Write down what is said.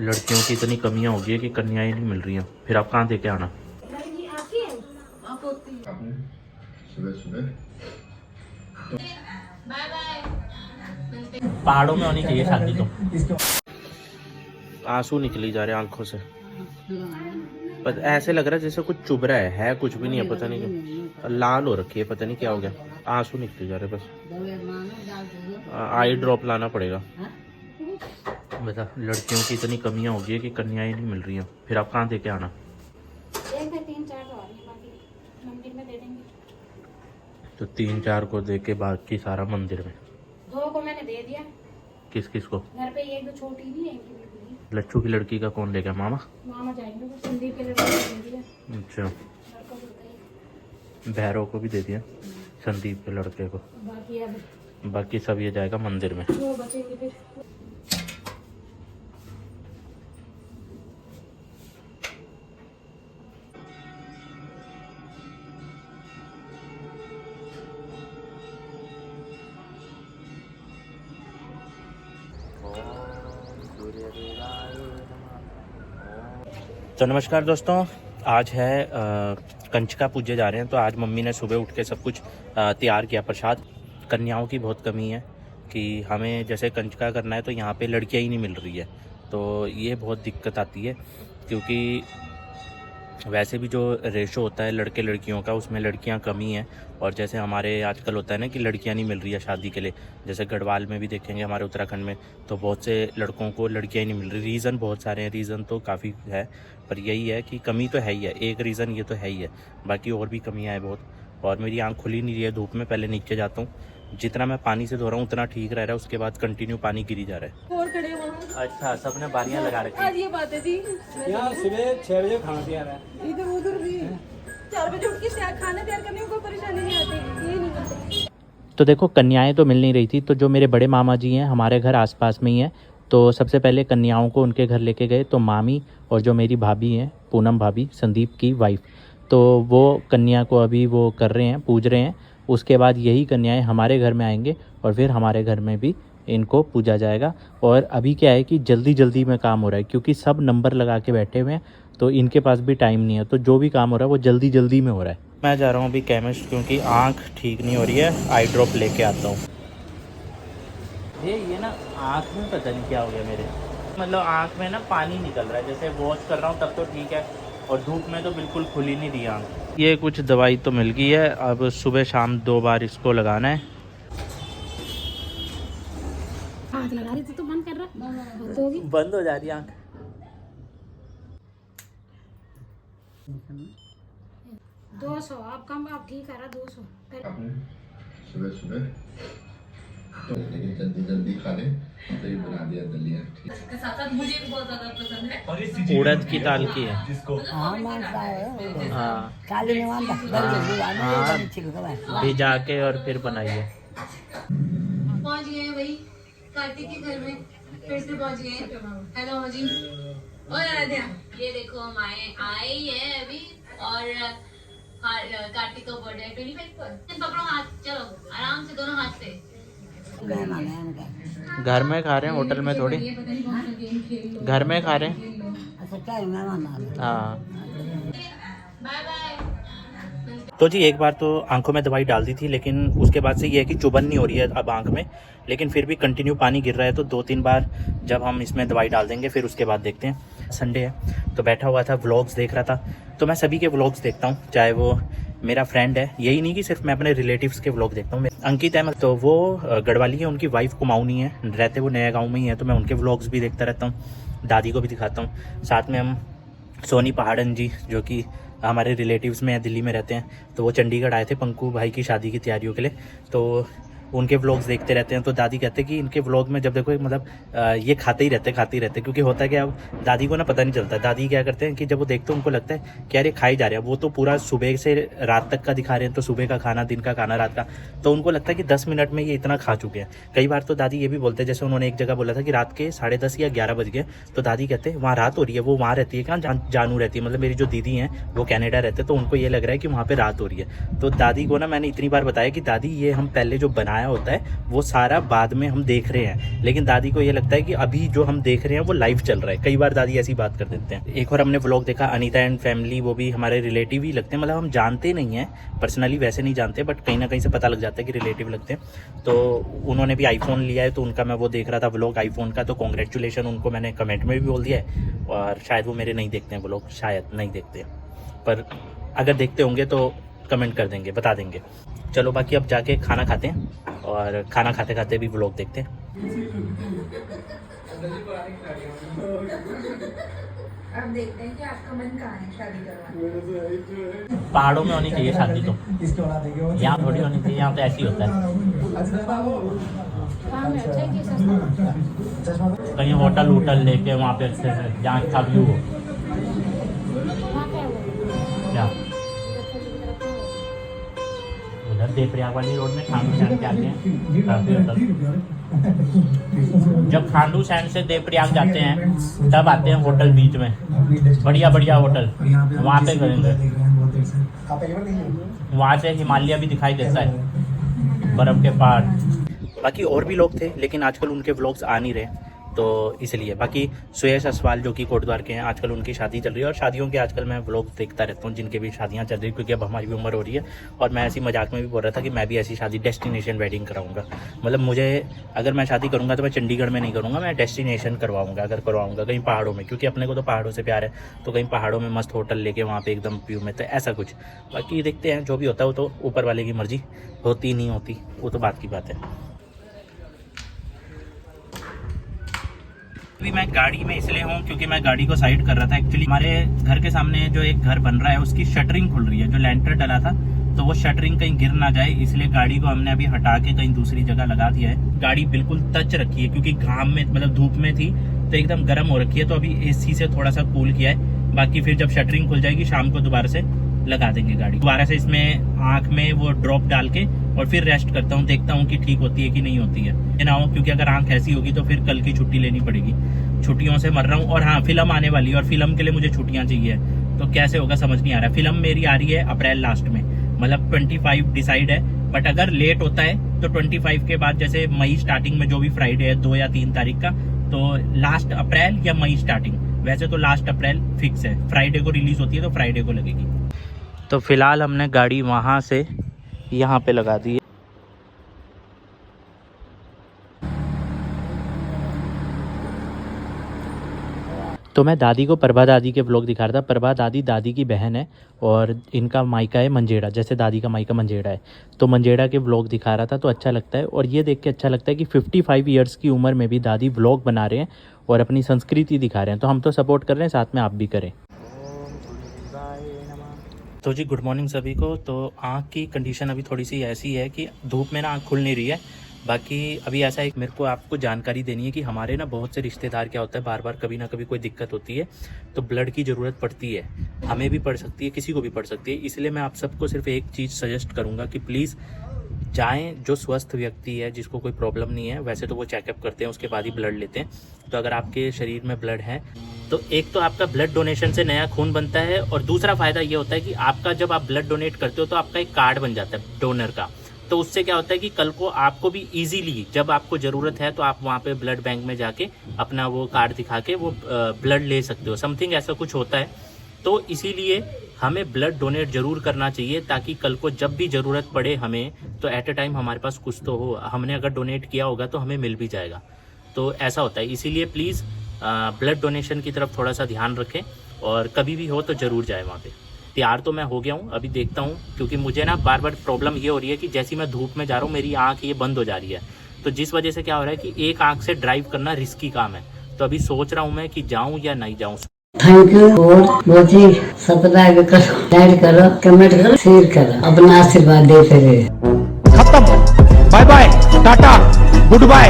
लड़कियों की इतनी कमियां हो गई है कि कन्याएं नहीं मिल रही हैं, फिर आप कहाँ दे के आना। सुबह सुबह पहाड़ों में होनी चाहिए शादी तो। आंसू निकली जा रहे हैं आंखों से, पर ऐसे लग रहा है जैसे कुछ चुभ रहा है कुछ भी नहीं है, पता नहीं क्यों लाल हो रखी है, पता नहीं क्या हो गया, आंसू निकले जा रहे बस। आई ड्रॉप लाना पड़ेगा। बता, लड़कियों की इतनी कमियां हो गई है कि कन्याएं नहीं मिल रही हैं, फिर आप कहाँ दे के आना। 3-4 तो 3-4 को दे के बाकी सारा मंदिर में। 2 को मैंने दे दिया। किस किस को? घर पे ये 2 छोटी भी है, इनकी भी। लच्छू की लड़की का कौन ले गया? मामा जाएंगे तो संदीप के लड़के को दे दिया। अच्छा, भैरव को भी दे दिया, संदीप के लड़के को। बाकी सब ये जाएगा मंदिर में। वो बचेंगे फिर। तो नमस्कार दोस्तों, आज है कंचका पूजे जा रहे हैं। तो आज मम्मी ने सुबह उठ के सब कुछ तैयार किया प्रसाद। कन्याओं की बहुत कमी है कि हमें जैसे कंचका करना है तो यहाँ पे लड़कियाँ ही नहीं मिल रही है, तो ये बहुत दिक्कत आती है। क्योंकि वैसे भी जो रेशो होता है लड़के लड़कियों का, उसमें लड़कियां कमी है। और जैसे हमारे आजकल होता है ना कि लड़कियां नहीं मिल रही है शादी के लिए, जैसे गढ़वाल में भी देखेंगे, हमारे उत्तराखंड में तो बहुत से लड़कों को लड़कियां ही नहीं मिल रही। रीज़न बहुत सारे हैं, रीज़न तो काफ़ी है, पर यही है कि कमी तो है ही है। एक रीज़न ये तो है ही है, बाकी और भी कमियाँ हैं बहुत। और मेरी आँख खुली नहीं रही है धूप में, पहले नीचे जाता हूँ, जितना मैं पानी से धो रहा हूँ उतना ठीक रह रहा है, उसके बाद कंटिन्यू पानी गिरी जा रहा है। और खड़े हो। अच्छा, सबने बारियाँ लगा रखी आज ये बात है जी, यहाँ सुबह 6 बजे खाना तैयार है। इधर उधर भी 4 बजे उठ के खाना तैयार करने में कोई परेशानी नहीं आती, ये नहीं करते। तो देखो, कन्याएं तो मिल नहीं रही थी, तो जो मेरे बड़े मामा जी हैं हमारे घर आसपास में ही है, तो सबसे पहले कन्याओं को उनके घर लेके गए। तो मामी और जो मेरी भाभी हैं, पूनम भाभी, संदीप की वाइफ, तो वो कन्या को अभी वो कर रहे हैं, पूज रहे हैं। उसके बाद यही कन्याएं हमारे घर में आएंगे और फिर हमारे घर में भी इनको पूजा जाएगा। और अभी क्या है कि जल्दी जल्दी में काम हो रहा है, क्योंकि सब नंबर लगा के बैठे हुए हैं, तो इनके पास भी टाइम नहीं है, तो जो भी काम हो रहा है वो जल्दी जल्दी में हो रहा है। मैं जा रहा हूँ अभी केमिस्ट, क्योंकि आँख ठीक नहीं हो रही है, आई ड्रॉप लेके आता हूँ। ये ना आँख में पता नहीं क्या हो गया मेरे, मतलब आँख में ना पानी निकल रहा है, जैसे वॉश कर रहा हूँ तब तो ठीक है, और धूप में तो बिल्कुल खुल ही नहीं रही आँख। ये कुछ दवाई तो मिल गई है, अब सुबह शाम 2 बार इसको लगाना है। हाथ लगा रही थी तो बंद कर रहा, तो होगी बंद हो जा रही आँख। 200 आप कम, आप ठीक आ रहा 200। सुबह सुबह लेकिन जल्दी जल्दी खा ले तो ये बना दिया दलिया। इसके साथ साथ मुझे भी बहुत ज्यादा पसंद है। उड़द की दाल की है। हाँ, भिजा के और फिर बनाइए। पहुंच गए हैं भाई कार्तिक के घर में, फिर से पहुंच गए। हेलो जी, और आराध्या, ये देखो माए आई है अभी, और कार्तिक का बर्थडे है 25 पर। पकड़ो हाथ, चलो आराम से दोनों हाथ से। घर में खा रहे हैं, होटल में थोड़ी, घर में खा रहे हैं। हाँ, बाय बाय। तो जी एक बार तो आंखों में दवाई डाल दी थी, लेकिन उसके बाद से ये है कि चुभन नहीं हो रही है अब आंख में, लेकिन फिर भी कंटिन्यू पानी गिर रहा है। तो 2-3 बार जब हम इसमें दवाई डाल देंगे फिर उसके बाद देखते हैं। संडे है तो बैठा हुआ था, व्लॉग्स देख रहा था। तो मैं सभी के व्लॉग्स देखता हूँ, चाहे वो मेरा फ्रेंड है, यही नहीं कि सिर्फ मैं अपने रिलेटिव्स के व्लॉग देखता हूँ। अंकित है, तो वो गढ़वाली है, उनकी वाइफ कुमाऊनी है, रहते वो नया गाँव में ही है, तो मैं उनके व्लॉग्स भी देखता रहता हूँ, दादी को भी दिखाता हूँ। साथ में हम सोनी पहाड़न जी, जो कि हमारे रिलेटिव्स में दिल्ली में रहते हैं, तो वो चंडीगढ़ आए थे पंकु भाई की शादी की तैयारियों के लिए, तो उनके व्लॉग्स देखते रहते हैं। तो दादी कहते हैं कि इनके व्लॉग में जब देखो मतलब ये खाते ही रहते, क्योंकि होता है कि अब दादी को ना पता नहीं चलता। दादी क्या करते हैं कि जब वो देखते हैं उनको लगता है कि यार ये खाई जा रहे हैं, वो तो पूरा सुबह से रात तक का दिखा रहे हैं, तो सुबह का खाना, दिन का खाना, रात का, तो उनको लगता है कि 10 मिनट में ये इतना खा चुके हैं। कई बार तो दादी ये भी बोलते हैं, जैसे उन्होंने एक जगह बोला था कि रात के 10:30 या 11 बज गए, तो दादी कहते हैं वहाँ रात हो रही है, वो वहाँ रहती है, कहाँ जानू रहती है, मतलब मेरी जो दीदी हैं वो कनाडा रहते हैं, तो उनको ये लग रहा है कि वहाँ पे रात हो रही है। तो दादी को ना मैंने इतनी बार बताया कि दादी ये हम पहले जो बना बनाया होता है वो सारा बाद में हम देख रहे हैं, लेकिन दादी को ये लगता है कि अभी जो हम देख रहे हैं वो लाइव चल रहा है। कई बार दादी ऐसी बात कर देते हैं। एक और हमने व्लॉग देखा अनीता एंड फैमिली, वो भी हमारे रिलेटिव ही लगते हैं, मतलब हम जानते नहीं हैं पर्सनली, वैसे नहीं जानते, बट कहीं ना कहीं से पता लग जाता है कि रिलेटिव लगते हैं। तो उन्होंने भी आईफोन लिया है, तो उनका मैं वो देख रहा था व्लॉग आईफोन का, तो कॉन्ग्रेचुलेशन उनको मैंने कमेंट में भी बोल दिया है। और शायद वो मेरे नहीं देखते हैं व्लॉग, शायद नहीं देखते हैं, पर अगर देखते होंगे तो कमेंट कर देंगे, बता देंगे। चलो बाकी अब जाके खाना खाते हैं और खाना खाते खाते भी व्लॉग देखते हैं। अब देखते हैं कि आपका मन कहाँ है शादी करवाने। पहाड़ों में होनी चाहिए शादी, तो यहाँ थोड़ी होनी चाहिए, यहाँ तो ऐसे ही होता है। कहीं होटल वोटल लेके वहाँ पे अच्छे से जहाँ अच्छा व्यू हो। क्या उधर देवप्रयाग वाली रोड में खांडू सैंड के आगे हैं काफी होटल। जब खांडू सैंड से देवप्रयाग जाते हैं तब आते हैं होटल बीच में, बढ़िया बढ़िया होटल, वहाँ पे करेंगे। वहाँ से हिमालय भी दिखाई देता है, बर्फ के पहाड़। बाकी और भी लोग थे लेकिन आजकल उनके व्लॉग्स आ नहीं रहे, तो इसलिए। बाकी सुयश असवाल जो कि कोटद्वार के हैं, आजकल उनकी शादी चल रही है और शादियों के आजकल मैं व्लॉग देखता रहता हूँ जिनके भी शादियाँ चल रही है, क्योंकि अब हमारी भी उम्र हो रही है। और मैं ऐसी मजाक में भी बोल रहा था कि मैं भी ऐसी शादी डेस्टिनेशन वेडिंग कराऊंगा, मतलब मुझे अगर मैं शादी करूंगा तो मैं चंडीगढ़ में नहीं करूंगा, मैं डेस्टिनेशन करवाऊंगा, अगर करवाऊंगा कहीं पहाड़ों में, क्योंकि अपने को तो पहाड़ों से प्यार है, तो कहीं पहाड़ों में मस्त होटल लेके वहाँ पे एकदम व्यू में, तो ऐसा कुछ। बाकी देखते हैं जो भी होता है, वो तो ऊपर वाले की मर्जी होती नहीं होती, वो तो बात की बात है। अभी मैं गाड़ी में इसलिए हूँ क्योंकि मैं गाड़ी को साइड कर रहा था। एक्चुअली हमारे घर के सामने जो एक घर बन रहा है उसकी शटरिंग खुल रही है, जो लेंटर डला था, तो वो शटरिंग कहीं गिर ना जाए, इसलिए गाड़ी को हमने अभी हटा के कहीं दूसरी जगह लगा दिया है। गाड़ी बिल्कुल टच रखी है क्योंकि घाम में, मतलब धूप में थी तो एकदम गर्म हो रखी है, तो अभी एसी से थोड़ा सा कूल किया है। बाकी फिर जब शटरिंग खुल जाएगी शाम को दोबारा से लगा देंगे गाड़ी। दोबारा से इसमें आँख में वो ड्रॉप डाल के और फिर रेस्ट करता हूँ, देखता हूँ कि ठीक होती है कि नहीं होती है ना हो, क्योंकि अगर आँख ऐसी होगी तो फिर कल की छुट्टी लेनी पड़ेगी। छुट्टियों से मर रहा हूँ, और हाँ फिल्म आने वाली है और फिल्म के लिए मुझे छुट्टियाँ चाहिए, तो कैसे होगा समझ नहीं आ रहा। फिल्म मेरी आ रही है अप्रैल लास्ट में, मतलब 25 डिसाइड है, बट अगर लेट होता है तो 25 के बाद, जैसे मई स्टार्टिंग में जो भी फ्राइडे है 2 या 3 तारीख का, तो लास्ट अप्रैल या मई स्टार्टिंग, वैसे तो लास्ट अप्रैल फिक्स है, फ्राइडे को रिलीज होती है तो फ्राइडे को लगेगी। तो फिलहाल हमने गाड़ी वहाँ से यहाँ पे लगा दी है। तो मैं दादी को प्रभा दादी के व्लॉग दिखा रहा था। प्रभा दादी दादी की बहन है और इनका मायका है मंजेड़ा, जैसे दादी का मायका मंजेड़ा है, तो मंजेड़ा के व्लॉग दिखा रहा था, तो अच्छा लगता है। और ये देख के अच्छा लगता है कि 55 ईयर्स की उम्र में भी दादी व्लॉग बना रहे हैं और अपनी संस्कृति दिखा रहे हैं, तो हम तो सपोर्ट कर रहे हैं, साथ में आप भी करें। तो जी गुड मॉर्निंग सभी को। तो आँख की कंडीशन अभी थोड़ी सी ऐसी है कि धूप में ना आँख खुल नहीं रही है। बाकी अभी ऐसा है, मेरे को आपको जानकारी देनी है कि हमारे ना बहुत से रिश्तेदार क्या होता है, बार बार कभी ना कभी कोई दिक्कत होती है तो ब्लड की ज़रूरत पड़ती है, हमें भी पड़ सकती है, किसी को भी पड़ सकती है। इसलिए मैं आप सबको सिर्फ एक चीज़ सजेस्ट करूँगा कि प्लीज़ जाएं, जो स्वस्थ व्यक्ति है जिसको कोई प्रॉब्लम नहीं है, वैसे तो वो चेकअप करते हैं उसके बाद ही ब्लड लेते हैं। तो अगर आपके शरीर में ब्लड है तो एक तो आपका ब्लड डोनेशन से नया खून बनता है, और दूसरा फ़ायदा ये होता है कि आपका जब आप ब्लड डोनेट करते हो तो आपका एक कार्ड बन जाता है डोनर का। तो उससे क्या होता है कि कल को आपको भी इजीली जब आपको ज़रूरत है तो आप वहाँ पे ब्लड बैंक में जाके अपना वो कार्ड दिखा के वो ब्लड ले सकते हो, समथिंग ऐसा कुछ होता है। तो इसीलिए हमें ब्लड डोनेट ज़रूर करना चाहिए, ताकि कल को जब भी ज़रूरत पड़े हमें, तो एट अ टाइम हमारे पास कुछ तो हो। हमने अगर डोनेट किया होगा तो हमें मिल भी जाएगा, तो ऐसा होता है। इसीलिए प्लीज़ ब्लड डोनेशन की तरफ थोड़ा सा ध्यान रखें, और कभी भी हो तो ज़रूर जाए वहाँ पे। तैयार तो मैं हो गया हूँ, अभी देखता हूँ, क्योंकि मुझे ना बार बार प्रॉब्लम ये हो रही है कि जैसे मैं धूप में जा रहा हूँ मेरी आँख ये बंद हो जा रही है, तो जिस वजह से क्या हो रहा है कि एक आँख से ड्राइव करना रिस्की काम है। तो अभी सोच रहा हूँ मैं कि जाऊँ या नहीं जाऊँ। Thank you. और बहुत ही सब्सक्राइब करो, लाइक करो, कमेंट करो, शेयर करो, अपना आशीर्वाद देते रहे। खत्म, bye bye, tata, good bye.